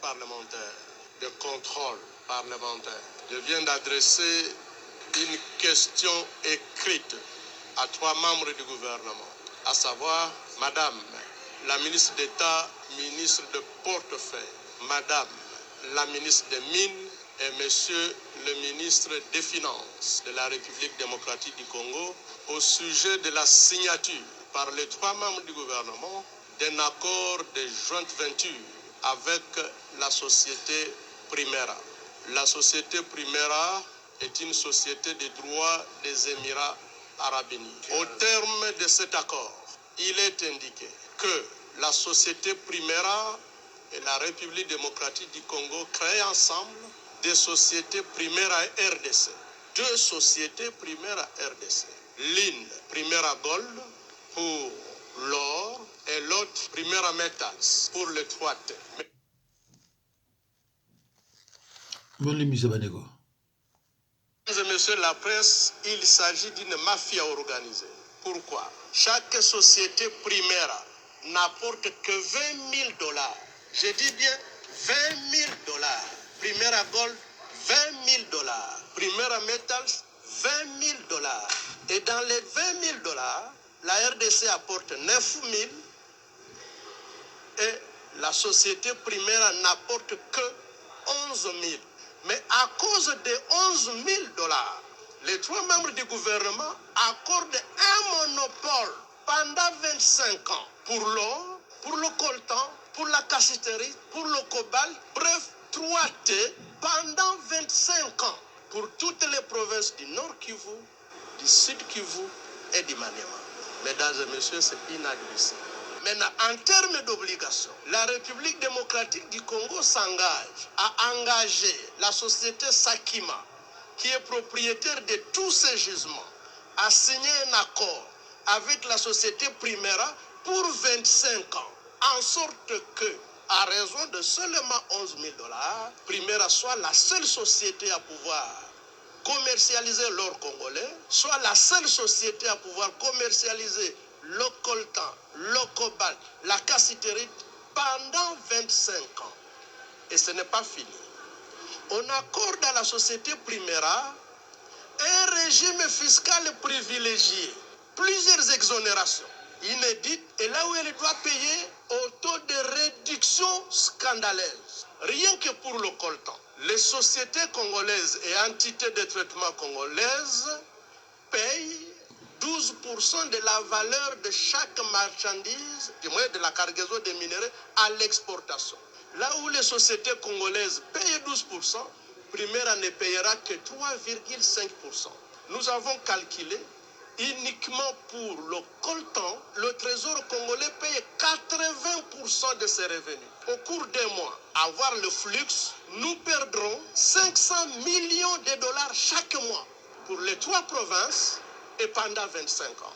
parlementaire de contrôle parlementaire. Je viens d'adresser une question écrite à 3 membres du gouvernement, à savoir Madame la ministre d'État, ministre de portefeuille, Madame la ministre des Mines et Monsieur le ministre des Finances de la République démocratique du Congo au sujet de la signature par les 3 membres du gouvernement d'un accord de joint venture avec la société Primera. La société Primera est une société de droit des Émirats arabes unis. Au terme de cet accord, il est indiqué que la société Primera et la République démocratique du Congo créent ensemble des sociétés Primera RDC. 2 sociétés Primera RDC. L'une, Primera Gold, pour l'or, et l'autre, Primera Metals, pour le 3T. Mesdames et messieurs la presse, il s'agit d'une mafia organisée. Pourquoi? Chaque société Primera n'apporte que $20 000. Je dis bien $20 000. Primera Gold, $20 000. Primera Metals, $20 000. Et dans les $20 000, la RDC apporte 9 000 et la société Primera n'apporte que 11 000. Mais à cause des $11 000, les 3 membres du gouvernement accordent un monopole pendant 25 ans pour l'or, pour le coltan, pour la cassiterie, pour le cobalt, bref, 3T pendant 25 ans pour toutes les provinces du Nord Kivu, du Sud Kivu et du Maniema. Mesdames et messieurs, c'est inadmissible. Maintenant, en termes d'obligation, la République démocratique du Congo s'engage à engager la société Sakima, qui est propriétaire de tous ces gisements, à signer un accord avec la société Primera pour 25 ans, en sorte que, à raison de seulement $11 000, Primera soit la seule société à pouvoir commercialiser l'or congolais, soit la seule société à pouvoir commercialiser le coltan, le cobalt, la cassiterite pendant 25 ans. Et ce n'est pas fini. On accorde à la société Primera un régime fiscal privilégié, plusieurs exonérations inédites, et là où elle doit payer au taux de réduction scandaleuse. Rien que pour le coltan, les sociétés congolaises et entités de traitement congolaises payent 12% de la valeur de chaque marchandise, du moins de la cargaison des minéraux, à l'exportation. Là où les sociétés congolaises payent 12%, Primera ne payera que 3,5%. Nous avons calculé uniquement pour le coltan, le trésor congolais paye 80% de ses revenus. Au cours des mois, à voir le flux, nous perdrons 500 millions de dollars chaque mois pour les 3 provinces et pendant 25 ans.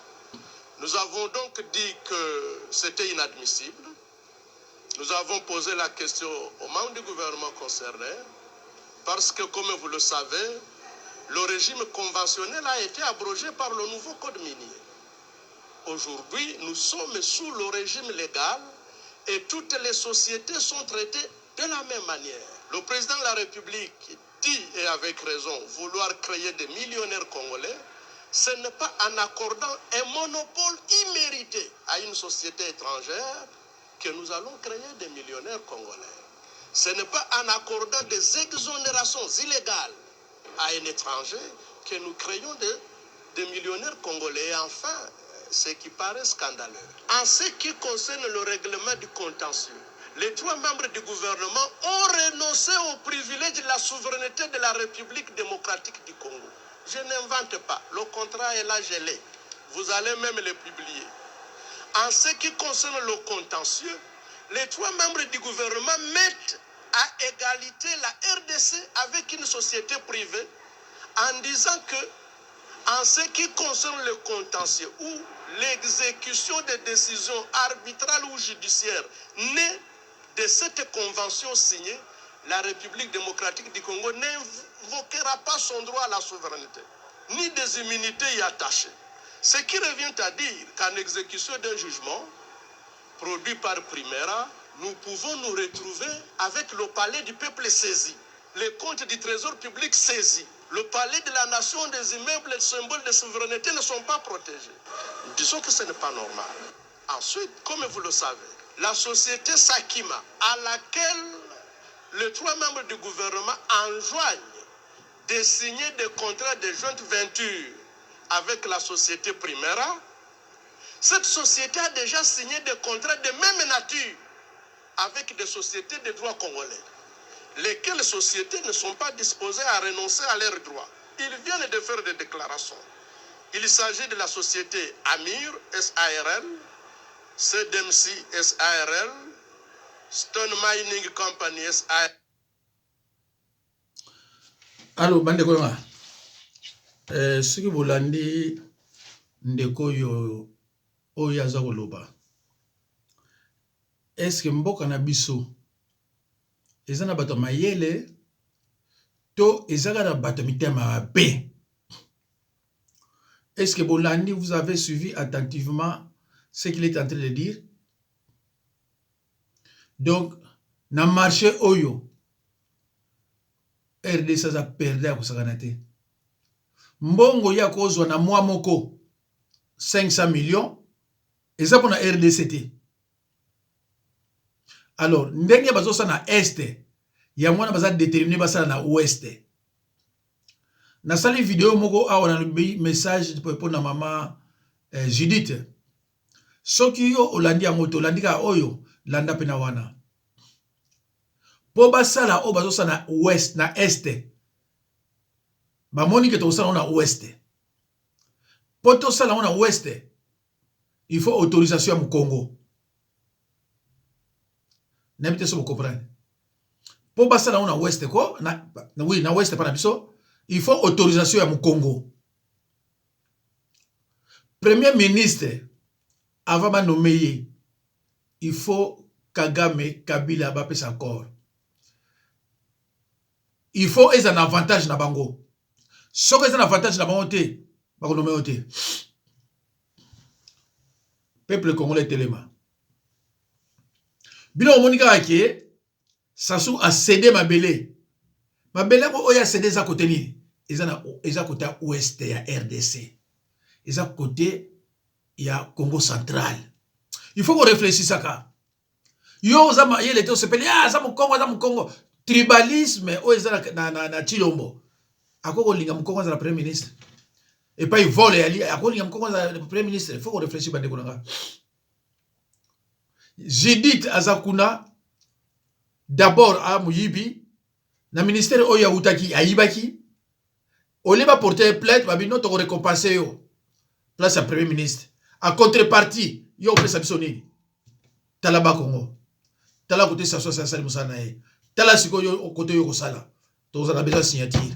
Nous avons donc dit que c'était inadmissible. Nous avons posé la question aux membres du gouvernement concerné parce que, comme vous le savez, le régime conventionnel a été abrogé par le nouveau code minier. Aujourd'hui, nous sommes sous le régime légal et toutes les sociétés sont traitées de la même manière. Le président de la République dit, et avec raison, vouloir créer des millionnaires congolais. Ce n'est pas en accordant un monopole immérité à une société étrangère que nous allons créer des millionnaires congolais. Ce n'est pas en accordant des exonérations illégales à un étranger que nous créons des millionnaires congolais. Et enfin, ce qui paraît scandaleux, en ce qui concerne le règlement du contentieux, les 3 membres du gouvernement ont renoncé au privilège de la souveraineté de la République démocratique du Congo. Je n'invente pas, le contrat est là gelé. Vous allez même le publier. En ce qui concerne le contentieux, les 3 membres du gouvernement mettent à égalité la RDC avec une société privée en disant que, en ce qui concerne le contentieux ou l'exécution des décisions arbitrales ou judiciaires nées de cette convention signée, la République démocratique du Congo n'invoquera pas son droit à la souveraineté, ni des immunités y attachées. Ce qui revient à dire qu'en exécution d'un jugement produit par Primera, nous pouvons nous retrouver avec le palais du peuple saisi, les comptes du trésor public saisis, le palais de la nation, des immeubles, les symboles de souveraineté ne sont pas protégés. Disons que ce n'est pas normal. Ensuite, comme vous le savez, la société Sakima, à laquelle les 3 membres du gouvernement enjoignent de signer des contrats de jointe venture avec la société Primera, cette société a déjà signé des contrats de même nature avec des sociétés de droit congolais, lesquelles sociétés ne sont pas disposées à renoncer à leurs droits. Ils viennent de faire des déclarations. Il s'agit de la société Amir SARL, CDMC SARL, Stone Mining Company SARL. Allô, bande quoi? Ce que vous l'avez ndeko yo oyaza koloba. Est-ce que mboka na biso ezana bato mayele to ezaka na bato mitema be? Est-ce que Bolandi, vous avez suivi attentivement ce qu'il est en train de dire? Donc, na marché oyo RDC a perdu à Kosaganate. Mbongo ya kozwa na mwa moko 500 millions et ça pour la RDCT. Alors, ndenge bazo sa na este ya mwana baza déterminé basa na ouest. Na sali vidéo moko awa na message pour na maman Judith. Soki yo olandi ya moto landika oyo landa pena wana. Po basala o bazo sa na ouest na este. Ba moni ke to sa na ouest. Po to sala na ouest. Il faut autorisation à Congo. N'habitez pas vous comprendre. Pour passer là on a ouest quoi, oui na ouest par biso, il faut autorisation à Congo. Premier ministre avant de nommer, il faut Kagame Kabila ba pesa accord. Il faut un avantage na bango. Ce que un avantage na bango te, ba ko nommer te. Peuple congolais telema. Bino monika ke Sassou a cédé Mabélé. Mabélé ko oya cédé za côté ni. Eza côté ouest ya RDC. Eza côté ya Congo central. Il faut qu'on réfléchisse à ça. Yo zama yele to sepeli za mu Congo tribalisme o eza na Chilombo. Akoko linga mu Congo za la premier ministre. Et pas il vole ali akoko linga mu Congo za le premier ministre. Il faut qu'on réfléchisse bande konanga. Judith Azakuna d'abord à Muyibi na ministère oya utaki aibaki ole ba porter plainte ba bino to récompenser yo place à premier ministre en contrepartie yo pesa bisoni tala ba Congo tala côté ça sali musana e tala siko yo côté yo kosala to za besoin signature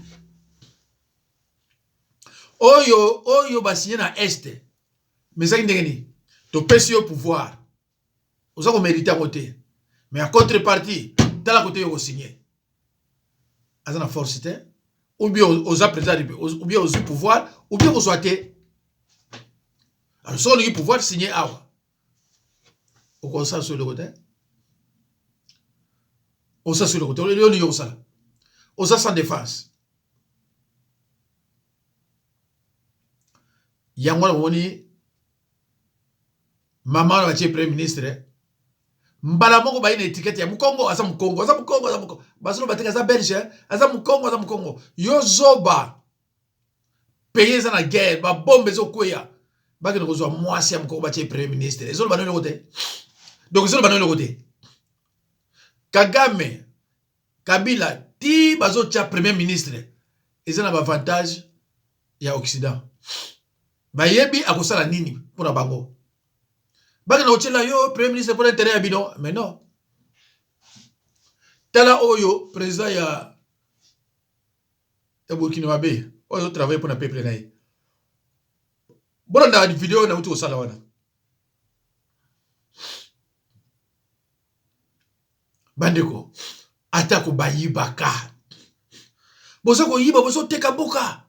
oyo ba signer na est mais ça ndengeni to pesi yo pouvoir oza ko mériter à côté mais en contrepartie dans la côté yo signer azana force ou bien oza président ou bien oza pouvoir ou bien oza té alors so le pouvoir signer awa au conseil sur le côté on ça sur le côté on y ça on ça sans défense yangwa woni maman va premier ministre mbala moko ba ina étiquette ya Mukongo aza Mukongo basolo bateka za belge aza Mukongo yo zoba payer za na guerre ba bombe zo kweya ba ke kozwa mwasi ya Mukongo ba premier ministre ezolo ba no côté donc ezolo ba no côté Kagame Kabila ti bazo tia premier ministre ezana ba avantage ya Occident ba yebi akosala nini pour na bango. Baki na ochela yo premier ministre pour intérêt abino mais non tala oyo président ya Burkina Faso oyo travaille pour na peuple naï bona na vidéo na uti osala wana bandeko atako bayibaka bozo ko yiba bozo teka boka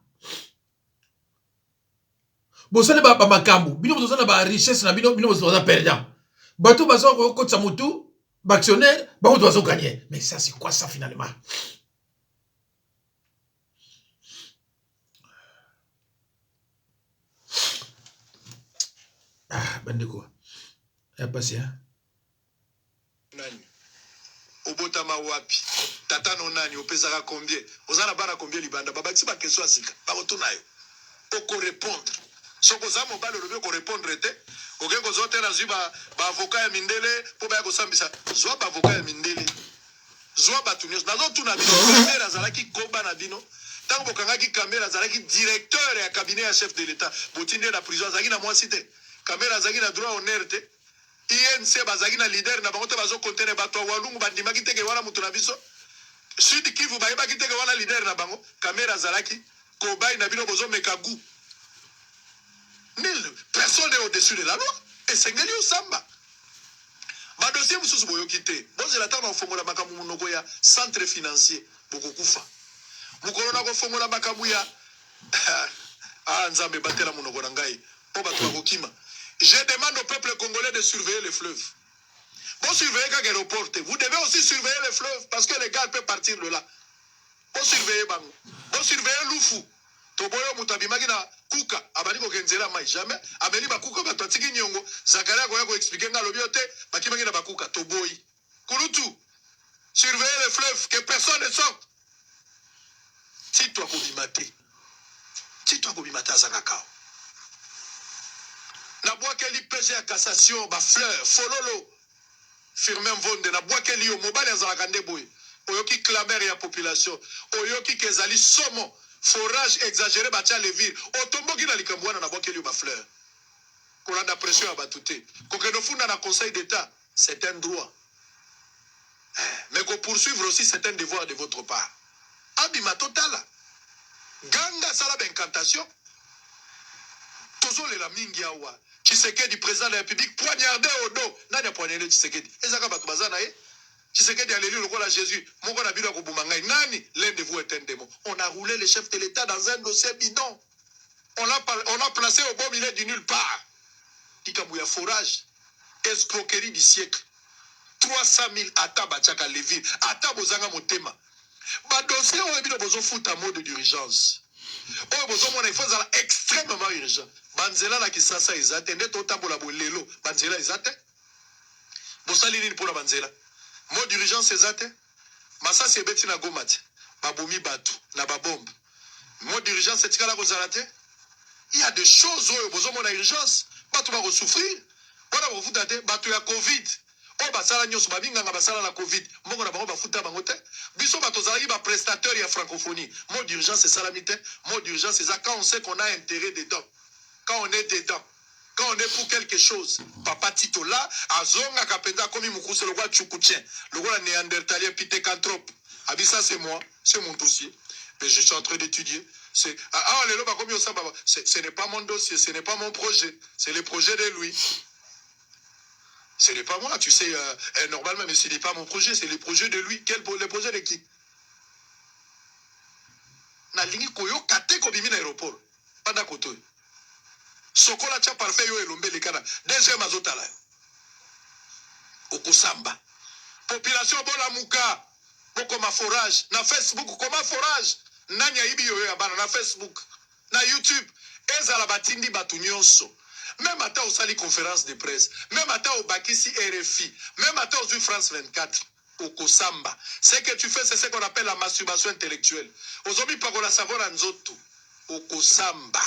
bosale ba makambu bino bozana ba richesse na bino bozo perdant bato bazo ko tsa mutu Actionnaire, on doit gagner. Mais ça, c'est quoi ça finalement? Ah, bandeko. Il a passé, hein? Obotama wapi? Tata no nani, opezaka combien? Ozana bana combien libanda? Babati ba question asika. Ba otunayo. Oko répondre. Soko za mobile lobi ko répondre te. Oke ko zote na zuba ba avocat ya mindele po ba ko sambisa. Zwa ba avocat ya mindele. Zwa ba tunyo. Nazo tuna bino caméra zalaki koba na bino. Tango bokangaki caméra zalaki directeur ya cabinet ya chef de l'état. Botinde na prison zaki na mwasi te. Caméra zaki na droit honneur te. INC bazaki na leader na bango te bazo contenir bato walungu bandimaki teke wana mutu na biso. Sud Kivu bayebaki teke wana leader na bango. Caméra zalaki kobai na bino bozo mekagu. Nul personne n'est au-dessus de la loi. Et c'est ngeli osamba. Ba dossier mususu boyoki te. Boze la tana ofongola makamu munoko ya centre financier bokokufa. Mukolo na kofongola makamu ya ah nzambe batela munoko na ngai. Po bato bakokima. Je demande au peuple congolais de surveiller les fleuves. Bon, surveillez quand l'aéroport. Vous devez aussi surveiller les fleuves parce que les gars peuvent partir de là. Bon, surveillez Bango. Bon, surveillez Lufu. Toboyo mutabimaki na kuka. Abaniko kenzela mai jamais. Ameli bakuka batwatiki nyongo. Zakaria koya ko expliquer nga lobiote. Bakimaki na bakuka. Toboyi. Kulutu. Surveillez les fleuves. Que personne ne sorte. Si toi kobimate. Si toi kobimate azakakao. Na boakeli PG à cassation, ba fleur, fololo, firme mvonde, na boakeli yo, mobile azalaka nde boy. Oyoki clamer ya population, oyoki kezali somo, forage exagéré batia levire, otomboki na likambwana na boakeli yo ba fleur. Kolanda pression ya batute. Kokeno funda na conseil d'état, c'est un droit. Mais qu'on poursuivre aussi, c'est un devoir de votre part. Abima totala. Ganga sala incantation. Tozole la mingi awa. Tshisekedi, président de la République, poignardé au dos. Nani a poignardé Tshisekedi? Ezaka batu bazana ye. Tshisekedi a l'élu le roi à Jésus. Moko na bino kobumangai. Nani? L'un de vous est un démon. On a roulé le chef de l'État dans un dossier bidon. On l'a placé au beau milieu du nulle part. Ikamouya forage. Escroquerie du siècle. 300 000 ata bachaka levi. Ata bozanga motema. Ba dossier on a bino bozo fout en mode d'urgence. Oh, il faut extrêmement urgent. Banzela na kisasa ezate nde totambola bolelo banzela ezate. Bosali nini pour la banzela? Mode d'urgence ezate. Masasi ebeti na gomati. Babomi batu na babombe. Mode d'urgence etikala kozalate. Il y a des choses où besoin mon urgence. Batu ba souffrir. Voilà vous date batu ya Covid. Oh basala nyos babinga nga basala na Covid. Mbongo na bango bafuta bango te. Biso bato zalaki ba prestataire ya francophonie. Mode d'urgence c'est salamité. Mode d'urgence c'est ça quand on sait qu'on a intérêt dedans. Quand on est dedans. Quand on est pour quelque chose. Papa Tito là, azonga kapenda komi mukuse le roi Tchoukoutien. Le roi néandertalien pitécanthrope. Abisa c'est moi, c'est mon dossier. Mais je suis en train d'étudier. Ce n'est pas mon dossier, ce n'est pas mon projet. C'est le projet de lui. Ce n'est pas moi, tu sais, normalement, mais ce n'est pas mon projet, c'est le projet de lui. Le projet de qui? Nalingi koyo kate ko bimi na aéroport. Panda koto. Sokola cha parfait yo elombe le kana. Deuxième azotala. Okosamba. Population bola muka. Boko ma forage. Na Facebook, comment forage? Nanya ibi yo ya bana na Facebook. Na YouTube. Ezala batindi batu nyonso. Même à au sali conférence de presse, même à au Bakissi RFI, même à au France 24, au Kosamba. Ce que tu fais, c'est ce qu'on appelle la masturbation intellectuelle. Aujourd'hui, par la savoir en zoto, au Kosamba.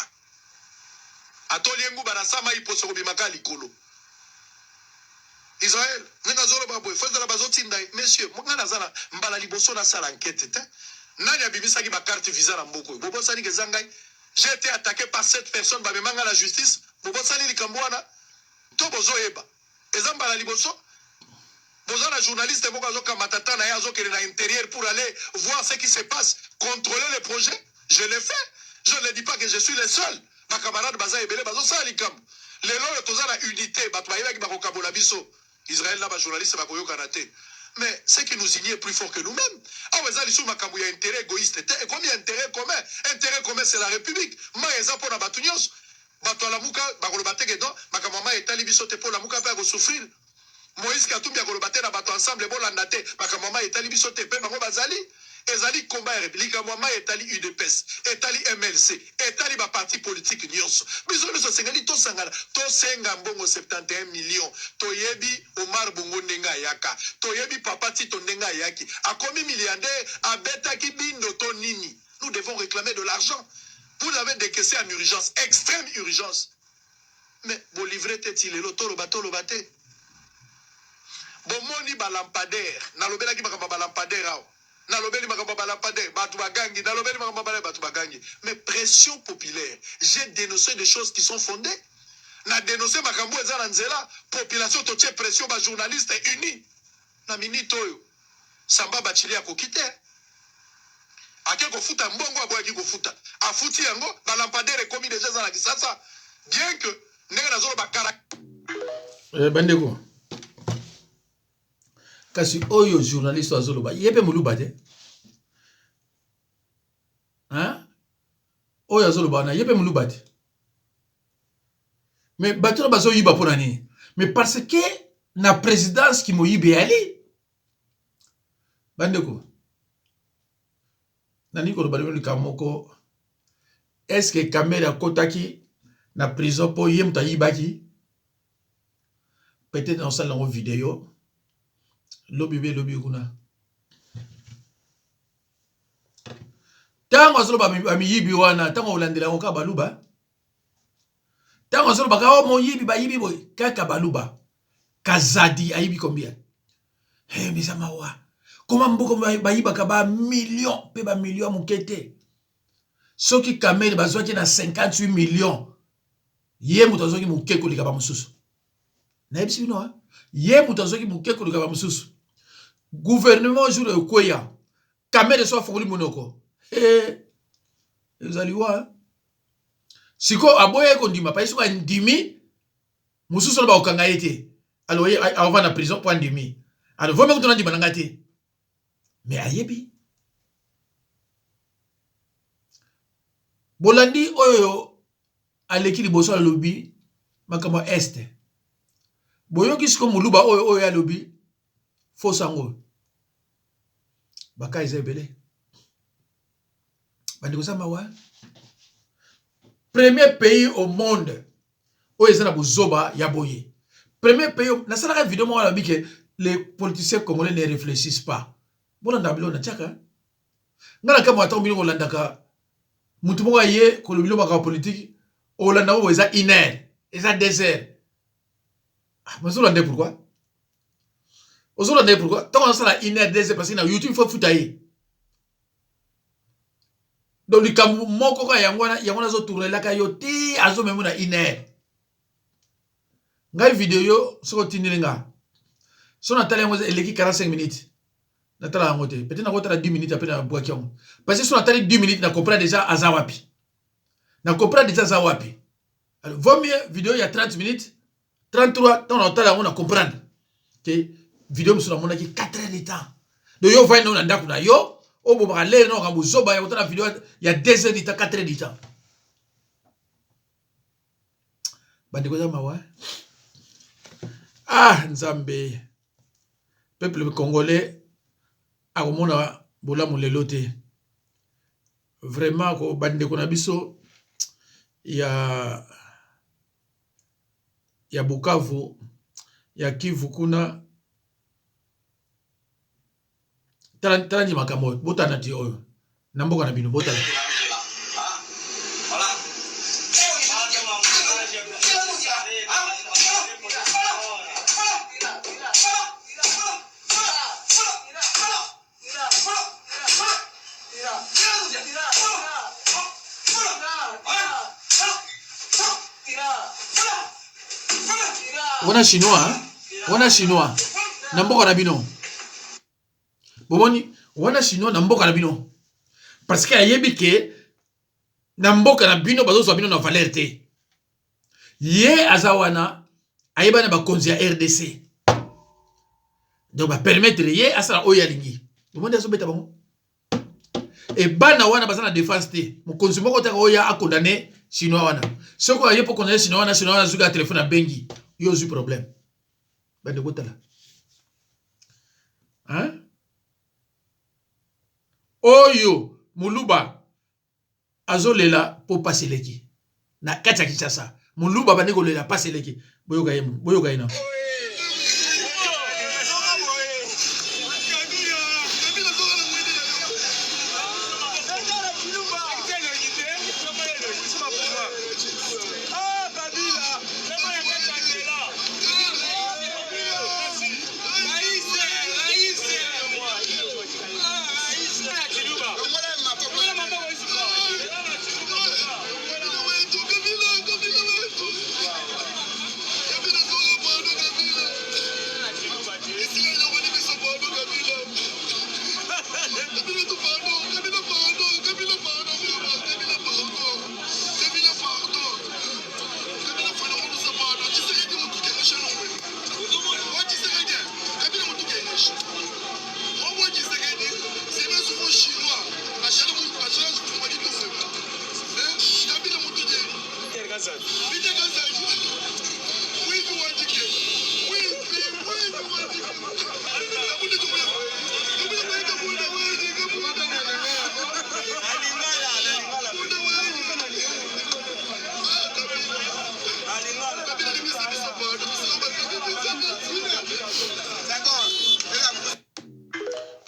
A to liengu barasama iposo bimaka likolo. Israël, nena zoro baboy, faisait la bazoti ndai, messieurs, mongana zana mbala liboso na sala enquête te. Nanya bibisa ki ba carte visa na mboko. Bobo sani ke zangai. J'ai été attaqué par 7 personnes, bah, memanga la justice. Bobo sali likambwana. To bozo eba. Ezamba la liboso. Bozo la journaliste boka zo kamatata na ya zo kele na intérieur pour aller voir ce qui se passe, contrôler les projets. Je l'ai fait. Je ne dis pas que je suis le seul. Ma camarade baza ebele bazo sali kam. Les lois toza la unité, ba toya ki ba kokabola biso. Israël là ba journaliste ba koyo kanate. Mais ce qui nous unit est plus fort que nous-mêmes. Ah, vous allez sur ma il y a intérêt égoïste. Et combien d'intérêt commun? Intérêt commun, c'est la République. Moi, il y a pour la batunios. Bato la mouka, bakolo bateke don, makamama est alibi sauté pour la mouka, pas souffrir. Moïse Katumbi akolobate na bato ensemble bolanda te makamama etali biso te pe bango bazali ezali combat ya république mama etali UDPS etali MLC etali ba parti politique nyonso biso sengeli to sangala to senga mbongo 71 millions to yebi Omar Bongo ndenga yaka to yebi Papa Tito ndenga yaki akomi milliardaire abetaki bindo to nini. Nous devons réclamer de l'argent. Vous avez décaissé en urgence, extrême urgence. Mais vous livrez tête il est l'auto le bateau le bateau. Bon moni ba lampadaire, na lobela ki makamba ba lampadaire. Na lobeli makamba ba lampadaire, batu bagangi, na lobeli makamba ba batu bagangi. Mais pression populaire, j'ai dénoncé des choses qui sont fondées. Na dénoncé makambo eza na nzela, population to tie pression ba journaliste unis. Na minute oyo. Samba Bachili a kokite. Ake kofuta mbongo aboyaki kofuta. Afuti yango ba lampadaire komi déjà za na kisasa. Bien que ndenge nazolo ba kara. Bandeko. Kasi oyo journaliste azoloba yepe muluba te. Hein? Oyo azoloba na yepe muluba te. Mais bato bazo yiba pona ni. Mais parce que na présidence qui mo yibe ali. Bandeko. Nani ko ba le kamoko. Est-ce que Kamera kotaki na prison po yem ta yibaki? Peut-être dans ça une vidéo. Lobby kuna. Tango azolo ba mi yibi wana, tango olandela ngoka baluba. Tango azolo ba ka mo yibi ba yibi boy, kaka baluba. Kazadi ayibi combien? Eh mais ça mawa. Comment mboko ba yiba ka ba millions, pe ba millions mukete. Soki Kamel bazwaki na 58 millions. Ye mutozoki mukeko lika ba mususu. Na yebisi bino ha? Ye mutozoki mukeko lika ba mususu. Gouvernement jour de Koya. Kamel soit fongoli monoko. Ezaliwa. Siko aboye kondima pa isuka ndimi mususu ba okanga yete. Alors avant na prison pour ndimi. Alors vome ko tonandi bananga te. Mais ayebi. Bolandi oyo aleki liboso la lobby makama este. Boyoki siko muluba oyo ya lobby fosango. Baka ezebele. Bandiko sama wa. Premier pays au monde oyo ezana bozoba ya boye. Premier pays na sala vidéo mo la que les politiciens congolais ne réfléchissent pas. Bolanda bilo na chaka. Ngala kama atombi ko landaka mutu moko ye ko lobilo baka politique olanda wo eza iner, eza désert. Mais Zolande pourquoi? Zolande pourquoi? Tant on sala iner désert parce que na YouTube faut futaye. Donc le kamu moko ka yangwana zo tourner la ka yoti azo memu na iner. Ngai vidéo yo soko tinilinga. So na tala yango eleki 45 minutes. Na tala yango te. Peut-être na kotala 10 minutes après na boaki yango. Parce que so na tala 10 minutes na comprendre déjà azawapi. Na comprendre déjà azawapi. Alors vaut mieux vidéo il y a 30 minutes 33 tant na tala yango na comprendre que vidéo mso na mona ki 4 heures de temps. Donc yo va na ndaku na yo o bo ba lere no ka muzoba ya kotala vidéo il y a 2 heures de temps 4 heures de temps. Bandi ko mawa. Ah Nzambe. Peuple congolais a komona bolamu lelo te. Vraiment ko bande ko na biso ya Bukavu ya Kivu kuna talandi makambo botana ti oyo na mboka na bino botana. Wana chinois na mboka na bino. Bomoni wana chinois na mboka na bino. Parce que ayebi ke na mboka na bino bazo bino na valeur te. Ye azawana ayeba na ba konzi ya RDC. Donc ba permettre ye asala oya lingi. Bomoni azo beta bango. Et bana wana bazana défense te. Mo konzi moko ta oya a condamné chinois wana. Soko ayepo condamné chinois wana zuga téléphone na bengi. Yo zu problème. Bande kotala. hein? Oyo Muluba azolela po paseleki na kati ya Kinshasa. Muluba bande kolela paseleki. Boyoka ina.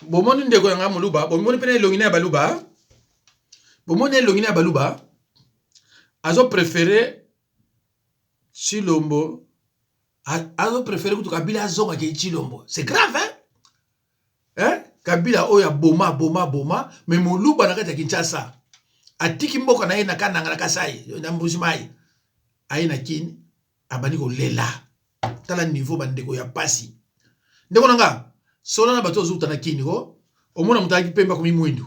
Bomoni ndeko yanga Muluba, bomoni pene longine ya Baluba. Bomoni longine ya Baluba. Azo préféré Chilombo. Azo préféré que Kabila zonga ke Chilombo. C'est grave, hein? Hein? Kabila oya boma, mais Muluba na kati ya Kinshasa. Atiki mboka na ye na kananga na Kasai, na Mbujimai. Aina kini abani ko lela. Tala niveau bandeko ya pasi. Ndeko nanga sola na bato zuta na kini ko omona mutaki pemba komi mwindu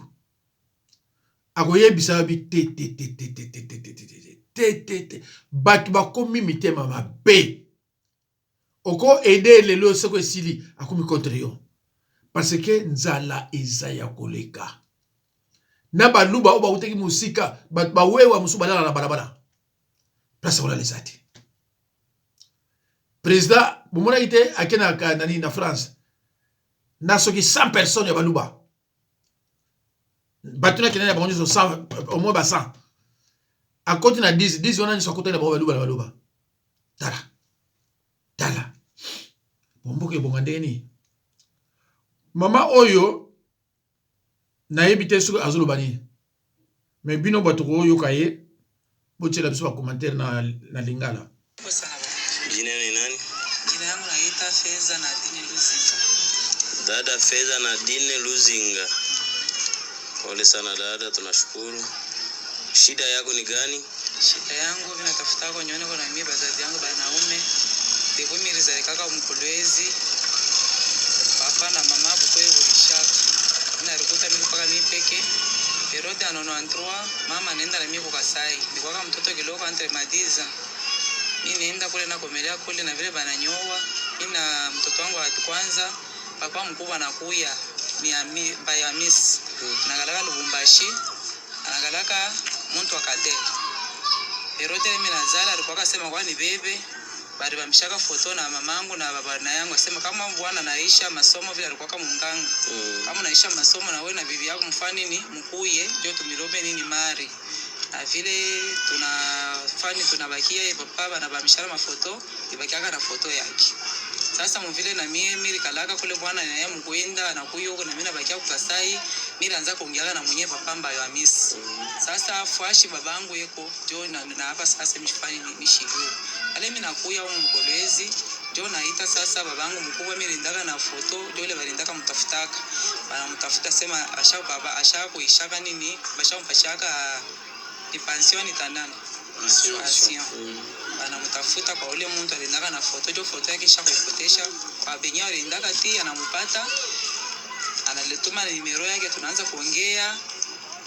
akoyebisa bi te batu bakomi mitema mabe oko aider lelo soko esili akomi contre yo parce que nzala eza ya koleka na baluba oba uteki musika bawewa musu balala na balabala place on les ati président bomona ite akena ka nani na France na soki 100 personnes ya Baluba batuna kenena bango so 100 au moins ba 100 à côté na 10 on a ni sokota na Baluba tala bomboke bongandeni mama oyo na yebite suko azolo bani mais bino bato ko yo kaye bochela biso ba commentaire na lingala. Jina ni nani? Jina yangu naita Feza Nadine Luzinga. Dada Feza Nadine Luzinga. Pole sana dada, tunashukuru. Shida yako ni gani? Shida yangu mimi natafuta kwa nyone kwa mimi bazazi yangu banaume. Ndiko mimi rizalika mkolwezi. Papa na mama bukwe bulishaka. Na rikuta mimi paka mimi peke. Erote anono antroa, mama nenda na mimi kwa Kasai. Ndiko kama mtoto kiloko entre madiza. Mimi nenda kule na komelea kule na vile bananyoa. Mimi na mtoto wangu wa kwanza, papa mkubwa anakuya ni Bayamisi. Nagalaka Lubumbashi, anagalaka muntu akade. Erote mimi nazala alikuwa akasema kwa ni bebe, bali bamshaka foto na mamangu na baba na yangu asema kama bwana naisha masomo vile alikuwa kama munganga. Kama naisha masomo na wewe na bibi yako mfani ni mkuye, ndio tumirobe nini mari. Na vile tunabakia papa na bamshara mafoto, ibakiaka na foto yake. Sasa mvile na mimi kalaka kule bwana na yeye mkwenda na kuyo na mimi nabakia kukasai, mimi naanza kuongea na mwenyewe papa mbayo Hamisi. Sasa fuashi babangu yeko ndio na hapa sasa mshifani nishigo. Ale mimi nakuya huko mkolwezi ndio naita sasa babangu mkubwa mimi ndaka na foto ndio ile balindaka mtafutaka. Bana mtafuta sema ashaka baba ashaka kuishaka nini bashampashaka ni pension itandana. Pension. Bana mtafuta kwa ule mtu alindaka na foto jo foto yake kisha kuipotesha kwa benya alindaka ti anampata analetuma nimero yake tunaanza kuongea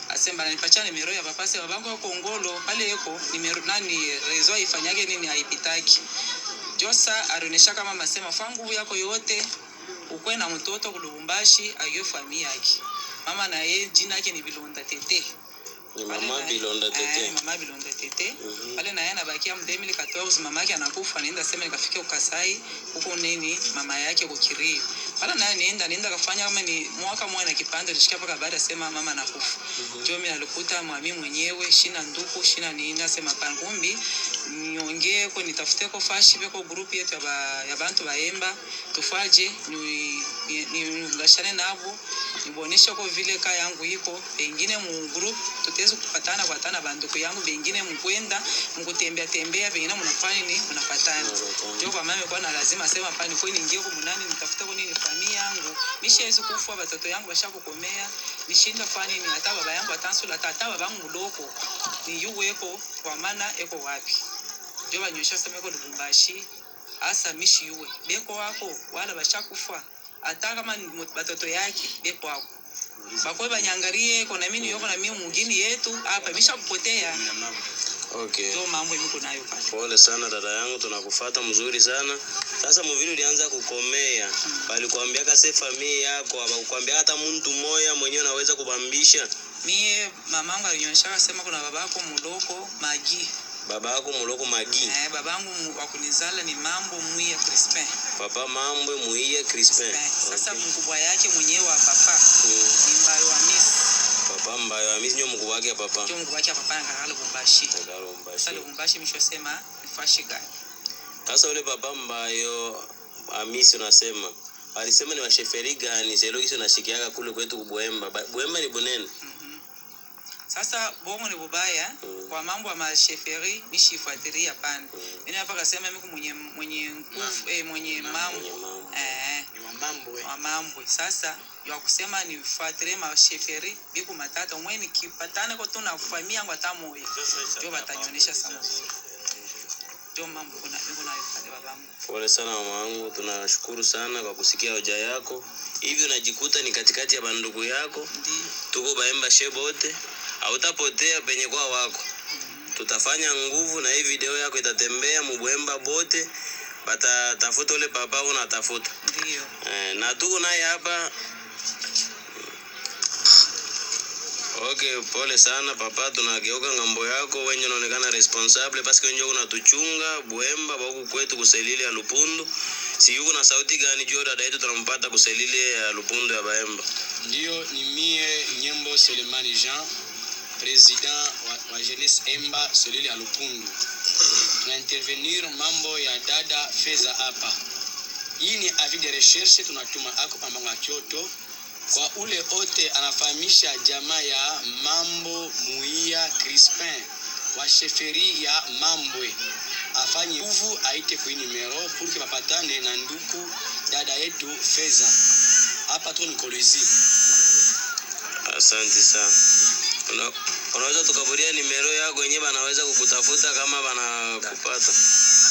asema ananipatia nimero ya papa sasa babangu wako ngolo pale yeko nimero nani rezo ifanyage nini haipitaki Josa arionesha kama masema fangu yako yote ukwe na mtoto kulubumbashi ayo familia yake mama na yeye jina yake ni Bilonda Tete Ni mama Bilonda Tete. Mama Bilonda Tete. Pale na yeye anabakia mdemili 14 mama yake anakufa, naenda sema nikafikia Ukasai huko nini mama yake kukirii. Pale na nenda kafanya kama ni mwaka mmoja na kipande nilisikia paka baada sema mama anakufa. Ndio mimi nalikuta mwami mwenyewe shina nduku shina nini nasema pankumbi niongee kwa nitafute kwa fashi beko group yetu ya bantu baemba tufaje ni ngashane nabo nibonesha kwa vile kaya yangu iko pengine mu group tutaweza kupatana kwa tana banduku yangu bengine mkwenda mkutembea pengine mnafanya nini mnapatana ndio kwa mama kwa na lazima sema pani kwa niingie kwa munani nitafuta kwa nini familia yangu nishaweza kufa watoto yangu bashakukomea nishinda fanya nini hata baba yangu atansula hata baba yangu mdoko ni yuweko kwa maana eko wapi ndio banyosha sema eko Lubumbashi asa mishi yuwe beko wako wala bashakufa hata kama watoto yake beko wako bakwe banyangarie kuna mimi yoko na mimi mwingine yetu hapa imeshakupotea. Okay. Ndio mambo yuko nayo pale. Pole sana dada yangu, tunakufuata mzuri sana. Sasa mvili ulianza kukomea. Walikuambia kase familia yako, hawakuambia hata mtu mmoja mwenyewe anaweza kubambisha. Mie mamangu alionyesha akasema kuna babako mloko Magi. Babako mloko Magi. Babangu wakunizala ni Mambo Muia Crispin. Papa Mambo Muia Crispin. Sasa mkubwa yake mwenyewe wa papa ni Mbayo Hamisi. Papa Mbayo Hamisi ndio mkubwa wake papa. Ndio mkubwa wake papa ngalo Lubumbashi. Sasa Lubumbashi mshosema nifashi gani? Sasa ule papa Mbayo Hamisi unasema alisema ni wa sheferi gani? Selo hizo nashikiaga kule kwetu Buemba. Buemba ni Bunene. Sasa bongo ni bubaya kwa mambo ya masheferi nishifuatilia pande. Mimi hapa kasema mimi mwenye nguvu mwenye mambo ni wa mambo. Sasa ya kusema nifuatilie masheferi biku matata mwe nikipatana kwa tuna familia yangu hata moyo. Ndio batanyonyesha sana nzuri. Ndio mambo kuna yofuata babangu. Pole sana mama wangu, tunashukuru sana kwa kusikia hoja yako. Hivi unajikuta ni katikati ya bandugu yako. Ndiyo. Tuko baemba shebote. Hautapotea penye kwa wako. Tutafanya nguvu na hii video yako itatembea Mbuemba bote. Batatafuta ule papa unatafuta. Ndio. Na tuko naye hapa. Okay, pole sana papa, tunageuka ngambo yako wenye unaonekana responsible paske wenye unatuchunga Buemba huku kwetu kuselile ya Lupundu. Si yuko na sauti gani juu dada yetu tunampata kuselile ya Lupundu ya Baemba? Ndio ni mie Nyembo Selemani Jean, president wa Jeunesse Emba selile ya Lupundu. Tuna intervenir mambo ya dada Feza hapa. Hii ni avis de recherche tunatuma ako pambanga Kyoto. Kwa ule ote anafahamisha jamaa ya Mambo Muia Crispin wa sheferi ya Mambwe afanye nguvu aite kwa numero pour que bapatane na nduku dada yetu Feza hapa tu Nikolezi. Asante sana. Unaweza tukaburia numero yako yenyewe banaweza kukutafuta kama banakupata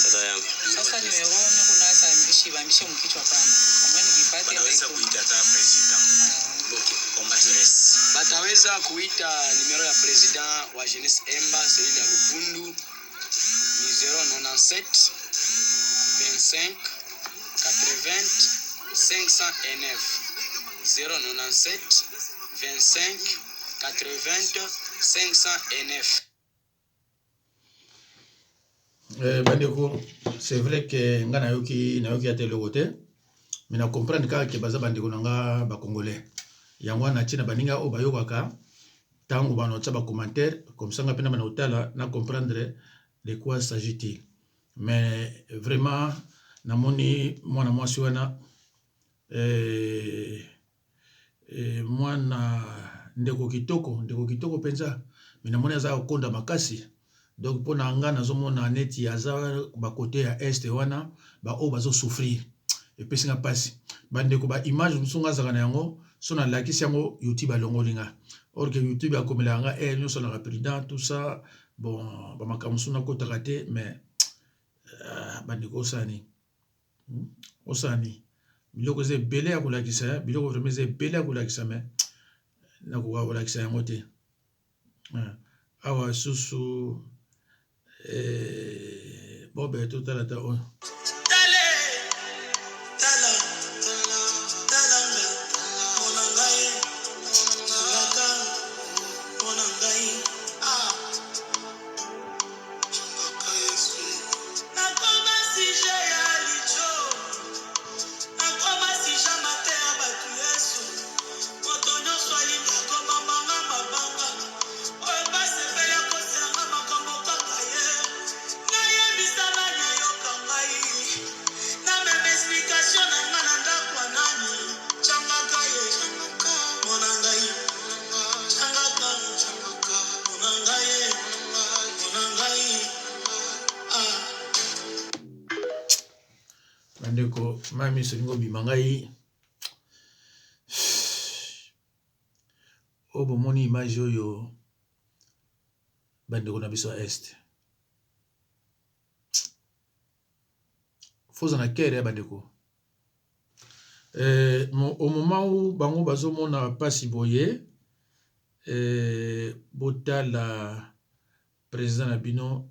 dada yangu. Sasa numero niko na sasa bambishe mkichwa pana. Kama nikipata Banaweza kuita hata president. Bataweza kuita numero ya president wa Jeunesse Emba selile ya Lupundu ni 097 25 80 509 097 25 80 509. Bandeko, c'est vrai que nga nayoki ate le côté, mais na comprendre kaka ke baza bandeko nanga ba congolais. Yango na tina baninga o bayokaka tango bana tsa ba commentaire comme ça nga pena bana otala na comprendre de quoi s'agit-il. Mais vraiment namoni mwana mwasi wana mwana ndeko kitoko penza mais namoni aza konda makasi. Donc pour nga nazomona neti aza ba côté ya est wana ba o bazo souffrir et puis singa pasi bandeko ba image musunga zaka na yango sona lakisi yango YouTube alongolinga or que YouTube akomelanga nyoso na président tout ça bon ba makamsuna ko takate mais bandeko osani biloko ze belé ya kolakisa biloko vraiment ze belé ya kolakisa mais na ko kolakisa yango te awa susu Bobe tout à l'heure. Mami solingo bimangai. Obo moni image oyo bandeko na biso est. Foza na kere ya bandeko. Au moment où bango bazomona pasi boye, botala président na bino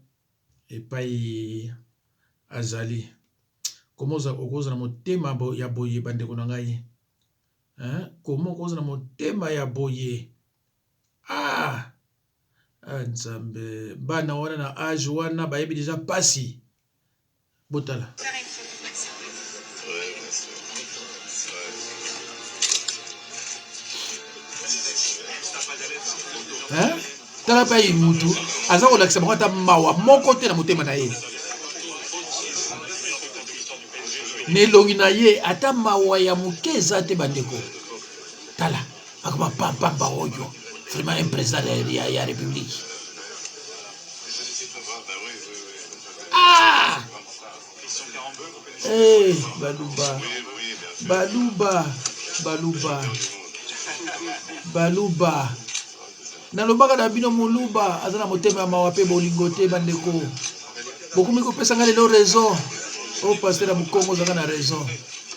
epai azali. Comment okoza na motema ya boye bandeko na ngai? Hein? Comment okoza na motema ya boye? Ah! Nzambe bana wana na âge wana bayebi déjà pasi. Botala. Hein? Tala pa mutu aza ko lakisa bakata mawa moko te na motema na ye. Nelongi na ye ata mawa ya mukeza te bandeko. Tala akoma pamba oyo. Vraiment un président de la République. Ah! Eh, Baluba. Baluba. Baluba. Baluba. Nalobaka na bino muluba azana motema ya mawa pe bolingo te bandeko. Bokumi kopesa nga lelo raison. O pasteur Mukongo zaka na raison.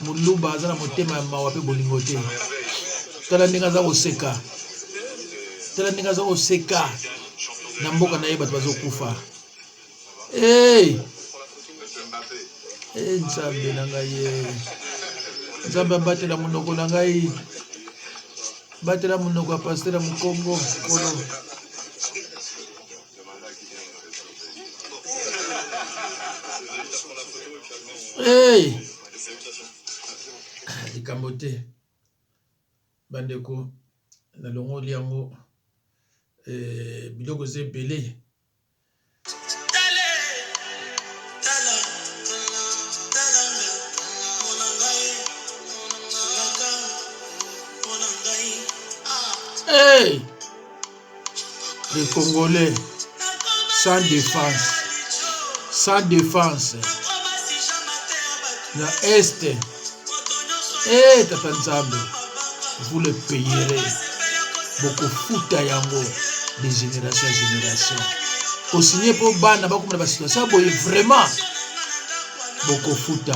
Muluba azana motema ya mawa pe bolingo te. Tala ndinga za oseka. Tala ndinga za oseka. Na mboka na ye bato bazokufa. Hey! Eh Nzambe na ngai. Nzambe abatela munoko na ngai. Batela munoko ya pasteur Mukongo kolo. Hey! Likambo te. Bandeko na longoli yango biloko zebele. Hey! Les Congolais sans défense. Sans défense. La Est. Eh, Tata Nzambe. Vous le payerez. Beaucoup fouta yango de génération à génération. Au signer pour bana, beaucoup de situation. Ça, vraiment. Beaucoup fouta.